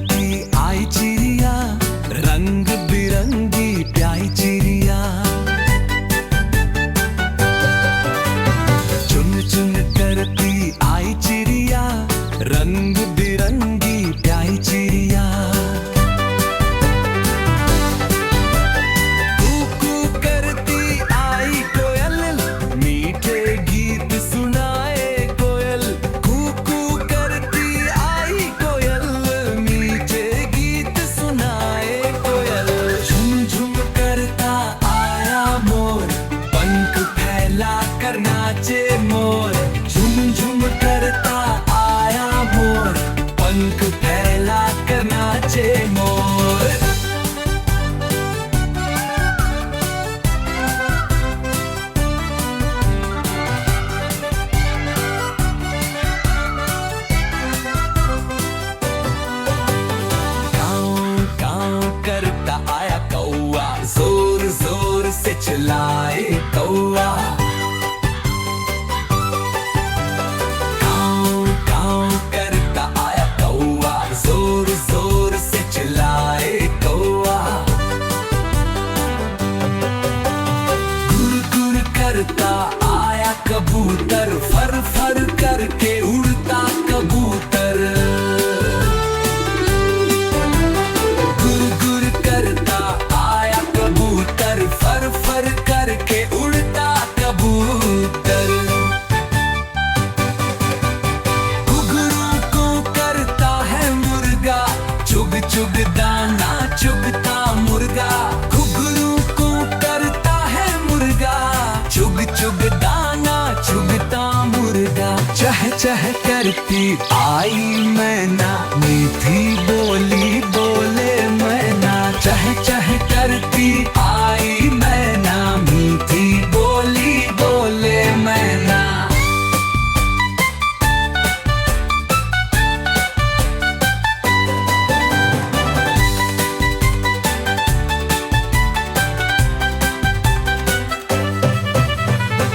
करती आई चिड़िया, रंग बिरंगी प्यारी चिड़िया। चुन चुन करती आई चिड़िया, रंग बिरंगी प्यारी चिड़िया। कू करती आई कोयल, मीठे गीत सुनाए कोयल। कू करती आई कोयल, मीठे गीत सुनाए कोयल। झुम झुम करता आया मोर, पंख फैला कर नाचे मोर। झुम झुम करता आया मोर, पंख फैला कर नाचे मोर। काऊ काऊ करता आया कौआ, जोर जोर से चिल्लाए कौआ। काऊ काऊ करता आया कौआ, जोर जोर से चिल्लाए कौआ। गुर गुर करता आया कबूतर, फर फर करके उड़ता कबूतर। गुर गुर करता आया कबूतर, फर फर करके उड़ता कबूतर। घुघरू को करता है मुर्गा, चुग चुग दाना चुगता मुर्गा। घुघरू को करता है मुर्गा, चुग चुग दाना चुगता मुर्गा। चह चह करती आई मैना, मीठी बोली बोले मैना। चह चह करती आई मैना, मीठी बोली बोले मैना।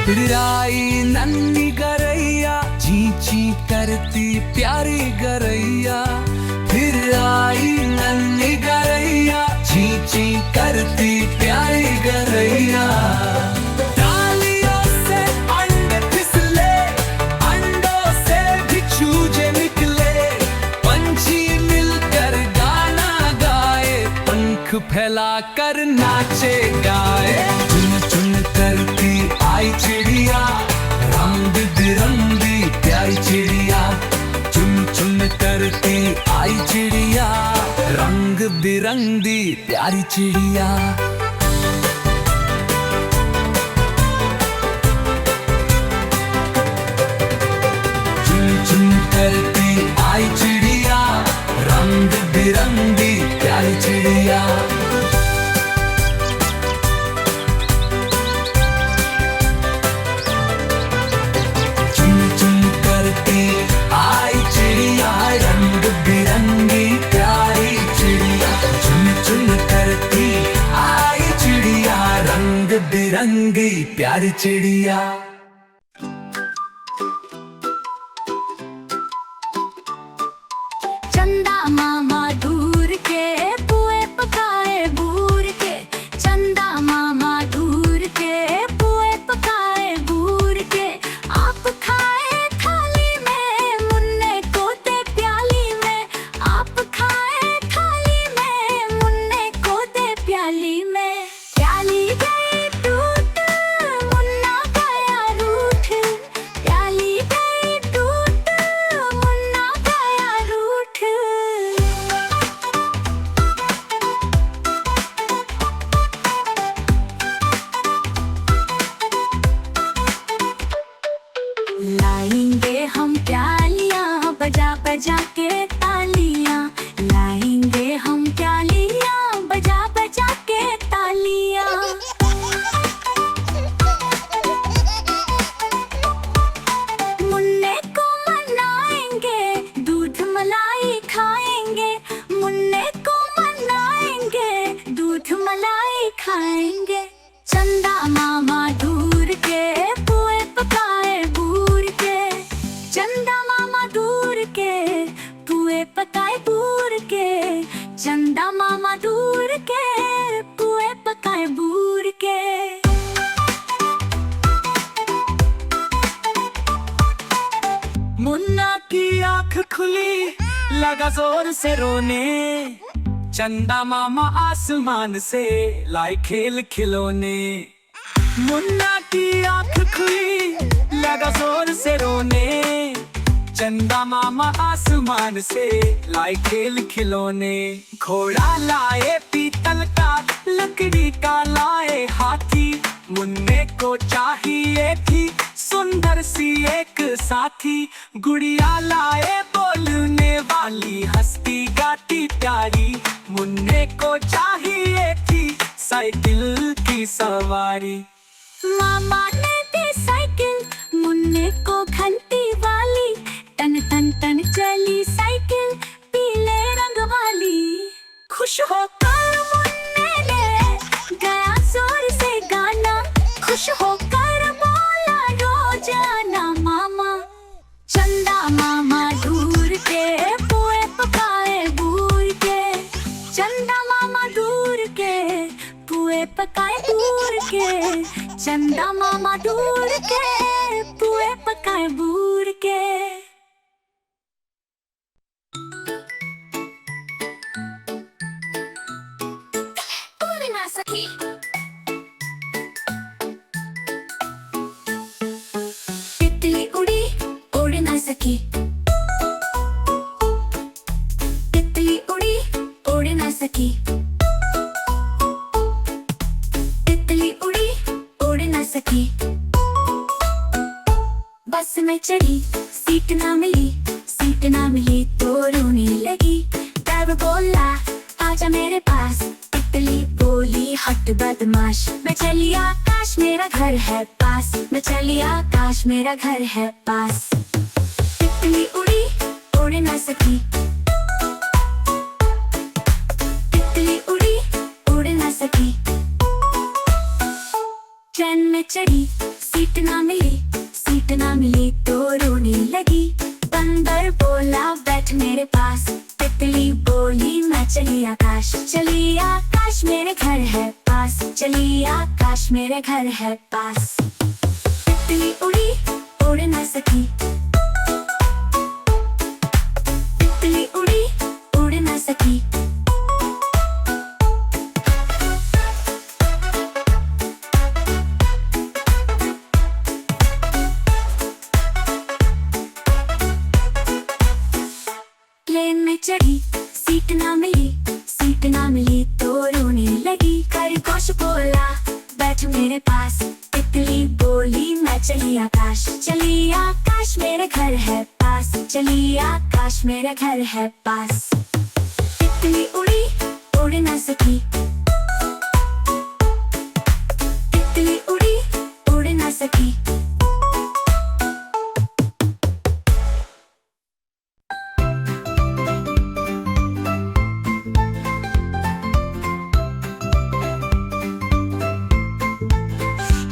फिर आई नन्ही गरैया, ची ची करती प्यारी गरैया। फिर आई नन्ही गरैया, ची ची करती प्यारी गरैया। डालियों से अंडे फिसले, अंडों से भी चूजे निकले। पंछी मिलकर गाना गाए, पंख फैला कर नाचे गाए। चुन चुन करती आई चिड़िया, रंग बिरंगी प्यारी चिड़िया। चुन चुन करती आई चिड़िया, रंग बिरंगी प्यारी चिड़िया। चुन चुन करती आई चिड़िया, रंग बिरंगी प्यारी चिड़िया। चुन चुन करती आई चिड़िया, रंग बिरंगी प्यारी चिड़िया। चुन चुन करती आई चिड़िया, रंग बिरंगी प्यारी चिड़िया। चंदा मामा दूर के पुए पकाए बूर के। चंदा मामा दूर के पुए पकाए बूर के। आप खाए थाली में, मुन्ने को दे प्याली में। आप खाए थाली में, मुन्ने को दे प्याली में। प्याली गई टूट, मुन्ना गया लगा जोर से रोने। चंदा मामा आसमान से लाए खेल खिलौने। मुन्ना की आंख खुली, लगा जोर से रोने। चंदा मामा आसमान से लाए खेल खिलौने। घोड़ा लाए पीतल का, लकड़ी का लाए हाथी। मुन्ने को चाहिए थी सुंदर सी एक साथी। गुड़िया लाए बोलने वाली, हंसती गाती प्यारी। मुन्ने को चाहिए थी साइकिल की सवारी। मामा ने दी साइकिल मुन्ने को घंटी वाली। टन टन टन चली साइकिल पीले रंग वाली। खुश होकर मुन्ने ने गाया जोर से गाना। खुश होकर बोला रोजाना मामा। चंदा मामा दूर के पुए पकाए बूर के। चंदा मामा दूर के पुए पकाए बूर के। चंदा मामा दूर के पुए पकाए बूर के। उड़ ना सकी, तितली उड़ी उड़ ना सकी। तितली उड़ी उड़ ना सकी। तितली उड़ी उड़ ना सकी। बस में चढ़ी सीट ना मिली। सीट ना मिली तो रोने लगी। ड्राइवर बोला आजा मेरे पास। तितली बोली हट बदमाश। मैं चली आकाश मेरा घर है पास। मैं चली आकाश मेरा घर है पास। तितली उड़ी उड़ ना सकी। तितली उड़ी उड़ ना सकी। ट्रेन में चढ़ी सीट ना मिली। सीट ना मिली तो रोने लगी। बंदर बोला बैठ मेरे पास। तितली बोली मैं चली आकाश। चली आकाश मेरे घर है पास। चली आकाश मेरे घर है पास। तितली उड़ी उड़ ना सकी। तितली उड़ी उड़ ना सकी। प्लेन में चढ़ी सीट ना मिली। सीट ना मिली तो रोने लगी। खरगोश बोला बैठ मेरे पास। तितली बोली मैं चली आकाश। चली आकाश मेरे घर है पास। चली आकाश मेरे घर है पास। तितली उड़ी उड़ ना सकी। तितली उड़ी उड़ ना सकी।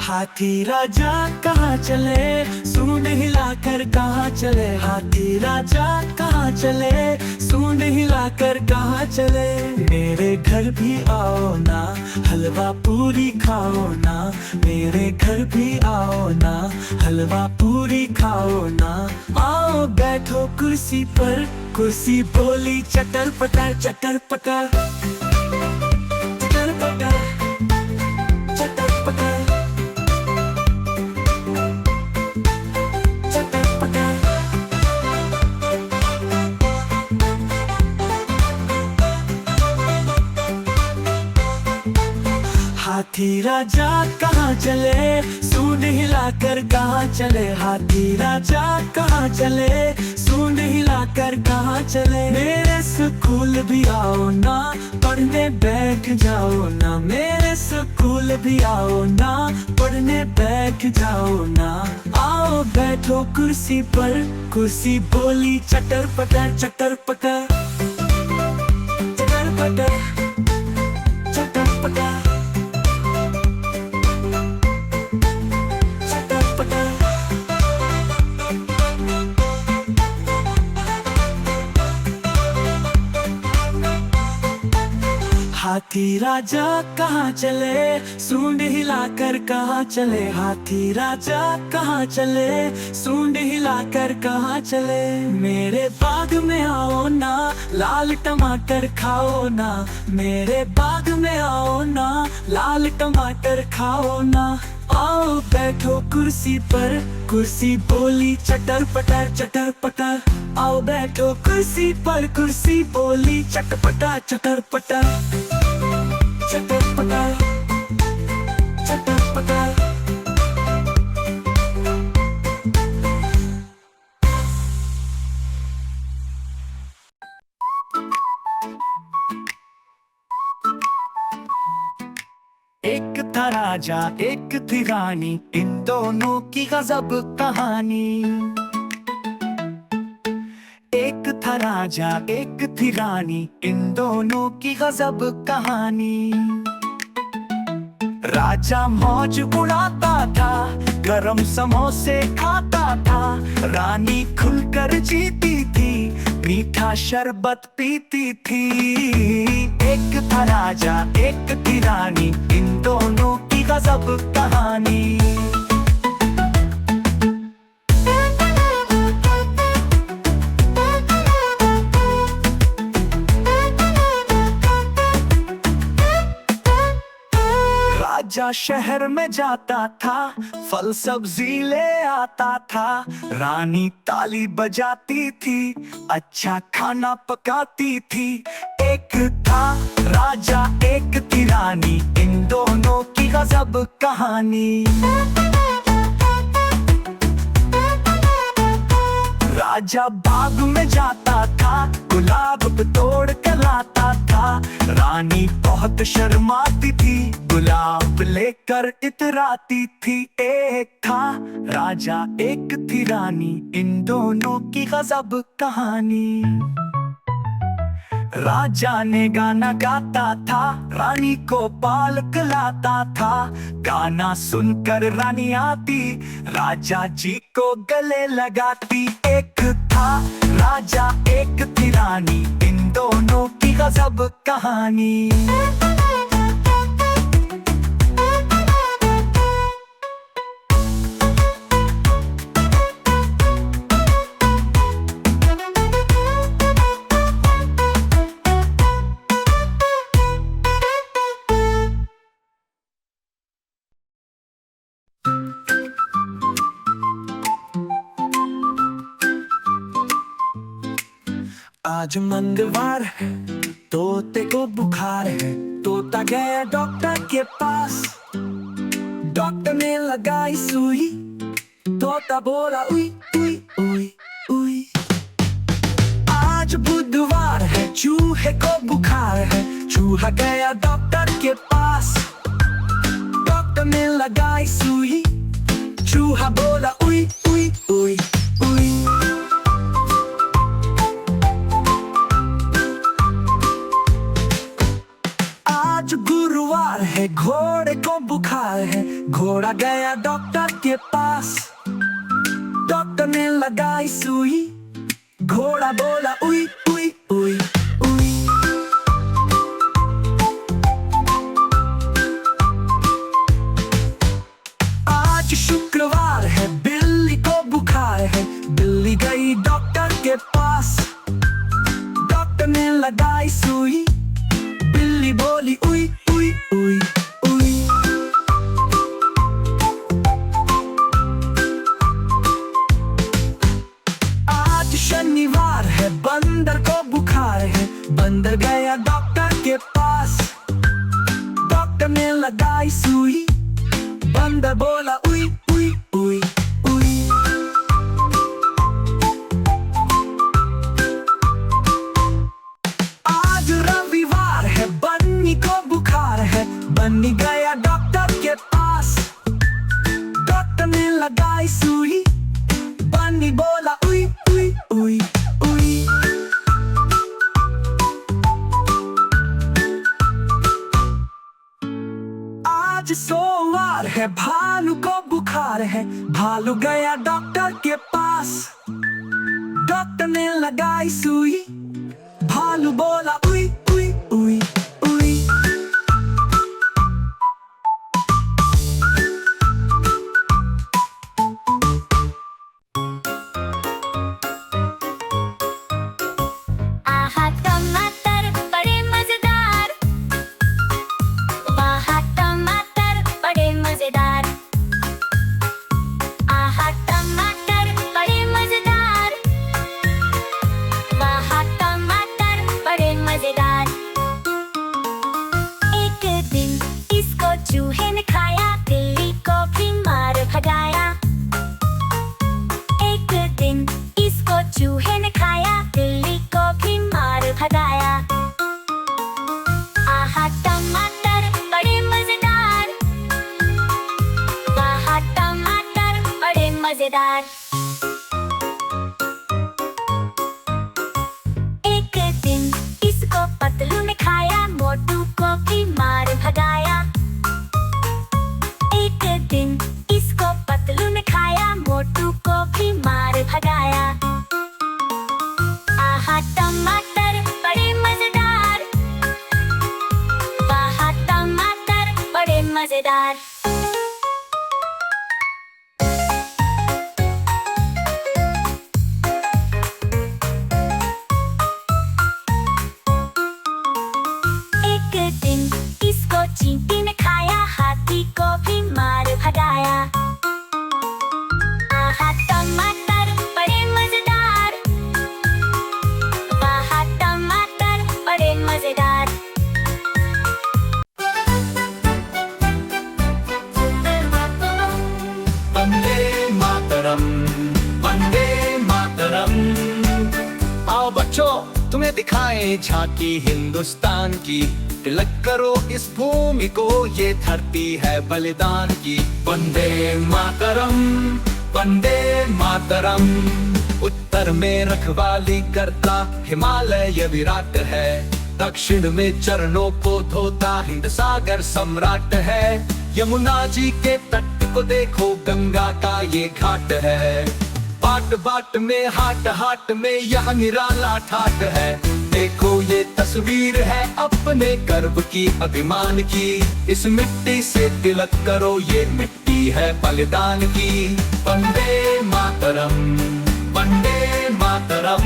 हाथी राजा कहाँ चले, सूंड हिलाकर कहाँ चले। हाथी राजा कहाँ चले, सूंड हिलाकर कहाँ चले। मेरे घर भी आओ ना, हलवा पूरी खाओ ना। मेरे घर भी आओ ना, हलवा पूरी खाओ ना। आओ बैठो कुर्सी पर। कुर्सी बोली चटर पटर चटर पटर। चटर पटर चटर पटर। हाथी राजा कहाँ चले, सूंड हिलाकर कहाँ चले। हाथी राजा कहाँ चले, सूंड हिलाकर कहाँ चले। मेरे स्कूल भी आओ ना, पढ़ने बैठ जाओ ना। मेरे स्कूल भी आओ ना, पढ़ने बैठ जाओ ना। आओ बैठो कुर्सी पर। कुर्सी बोली चटर पटर चटर पटर। चटर पटर चटर पटर। हाथी राजा कहाँ चले, सूंड हिलाकर कहाँ चले। हाथी राजा कहाँ चले, सूंड हिलाकर कहाँ चले। मेरे बाग में आओ ना, लाल टमाटर खाओ ना। मेरे बाग में आओ ना, लाल टमाटर खाओ ना। आओ बैठो कुर्सी पर, कुर्सी बोली चटर पटर चटर पटर। आओ बैठो कुर्सी पर, कुर्सी बोली चटपटा चटर पटर चटर पटर चटर पटर। एक था राजा एक थी रानी, इन दोनों की गजब कहानी। एक था राजा एक थी रानी, इन दोनों की गजब कहानी। राजा मौज उड़ाता था, गरम समोसे खाता था। रानी खुलकर जीती थी, मीठा शरबत पीती थी। एक था राजा एक थी रानी, इन दोनों की गजब कहानी। राजा शहर में जाता था, फल सब्जी ले आता था। रानी ताली बजाती थी, अच्छा खाना पकाती थी। एक था राजा एक थी रानी, इन दोनों की गजब कहानी। राजा बाग में जाता था, गुलाब तोड़ कर लाता था। रानी बहुत शर्माती थी, गुलाब लेकर इतराती थी। एक था राजा एक थी रानी, इन दोनों की गजब कहानी। राजा ने गाना गाता था, रानी को पाल खिलाता था। गाना सुनकर रानी आती, राजा जी को गले लगाती। एक था राजा एक थी रानी, इन दोनों की गजब कहानी। आज मंगलवार है, तोते को बुखार है। तोता गया डॉक्टर के पास, डॉक्टर ने लगाई सुई। तोता बोला उई उई उई उई। आज बुधवार है, चूहे को बुखार है। चूहा गया डॉक्टर के पास, डॉक्टर ने लगाई सुई। चूहा बोला उई उई उई उई। आज गुरुवार है, घोड़े को बुखार है। घोड़ा गया डॉक्टर के पास, डॉक्टर ने लगाई सुई। घोड़ा बोला उई उई उई उई। आज शुक्रवार है, बिल्ली को बुखार है। बिल्ली गई डॉक्टर के पास, डॉक्टर ने लगाई सुई। बिल्ली बोली उई उई उई उई। आज शनिवार है, बंदर को बुखार है। बंदर गया डॉक्टर के पास, डॉक्टर ने लगाई सुई। बंदर बोला उई उई उई उई। आज रविवार है, बन्नी को बुखार है। बन्नी गया डॉक्टर के पास, डॉक्टर ने लगाई सुई। बन्नी बोला उई उई उई उई। आज सोमवार है, भालू को बुखार है। भालू गया डॉक्टर के पास, डॉक्टर ने लगाई सुई। भालू बोला उई उई उई उई। मजेदार। एक दिन इसको पतलू ने खाया, मोटू को भी मार भगाया। एक दिन इसको पतलू ने खाया, मोटू को भी मार भगाया। आहा टमाटर बड़े मजेदार, वाह टमाटर बड़े मजेदार। एक दिन इसको चींटी ने खाया, हाथी को भी मार भगाया। आहा टमाटर बड़े मजेदार, वाह टमाटर बड़े मजेदार। वंदे मातरम, वंदे मातरम। आओ बच्चों, तुम्हें दिखाएं झांकी हिंदुस्तान की। तिलक करो इस भूमि को, ये धरती है बलिदान की। वंदे मातरम, वंदे मातरम। उत्तर में रखवाली करता हिमालय विराट है, दक्षिण में चरणों को धोता हिंद सागर सम्राट है। यमुना जी के तट को देखो, गंगा का ये घाट है। बाट बाट में हाट हाट में यह निराला ठाट है। देखो ये तस्वीर है अपने गर्व की, अभिमान की। इस मिट्टी से तिलक करो, ये मिट्टी है बलिदान की। वंदे मातरम, वंदे मातरम।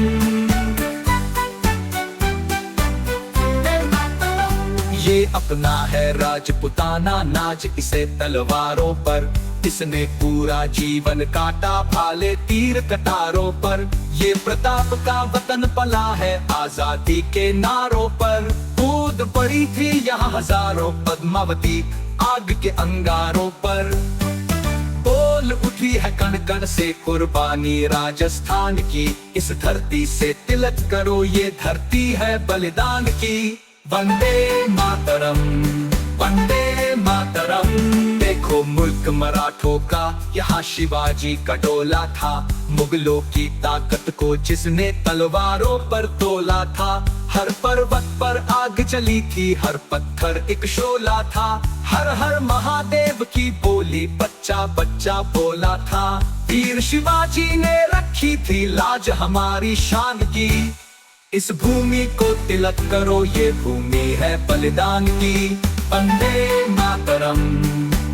ये अपना है राजपुताना नाच, इसे तलवारों पर इसने पूरा जीवन काटा, भाले तीर कटारों पर। ये प्रताप का वतन पला है आजादी के नारों पर। कूद पड़ी थी यहाँ हजारों पद्मावती आग के अंगारों पर। बोल उठी है कण कण से कुर्बानी राजस्थान की। इस धरती से तिलक करो, ये धरती है बलिदान की। वंदे मातरम, वंदे मातरम। देखो मुल्क मराठों का, यहाँ शिवाजी का डोला था। मुगलों की ताकत को जिसने तलवारों पर तोला था। हर पर्वत पर आग जली थी, हर पत्थर एक शोला था। हर हर महादेव की बोली बच्चा बच्चा बोला था। वीर शिवाजी ने रखी थी लाज हमारी शान की। इस भूमि को तिलक करो, ये भूमि है बलिदान की। वंदे मातरम,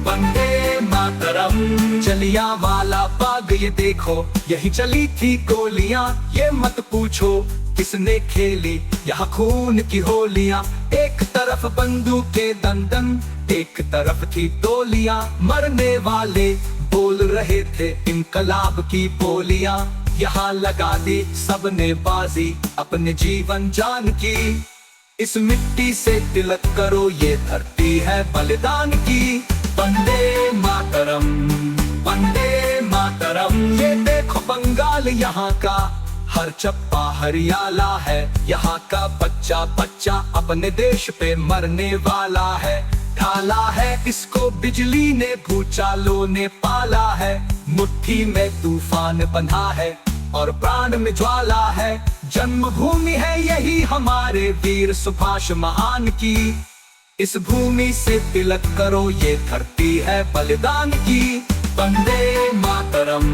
वंदे मातरम। जलियांवाला बाग ये देखो, यही चली थी गोलियां। ये मत पूछो किसने खेली यहाँ खून की होलियां। एक तरफ बंदूकें दन दन, एक तरफ थी गोलियां। मरने वाले बोल रहे थे इनकलाब की बोलियां। यहाँ लगा दी सबने बाजी अपने जीवन जान की। इस मिट्टी से तिलक करो, ये धरती है बलिदान की। वंदे मातरम, वंदे मातरम। ये देखो बंगाल यहाँ का, हर चप्पा हरियाला है। यहाँ का बच्चा बच्चा अपने देश पे मरने वाला है। ढाला है इसको बिजली ने, भूचालों ने पाला है। मुट्ठी में तूफान बंधा है और प्राण में ज्वाला है। जन्मभूमि है यही हमारे वीर सुभाष महान की। इस भूमि से तिलक करो, ये धरती है बलिदान की। वंदे मातरम।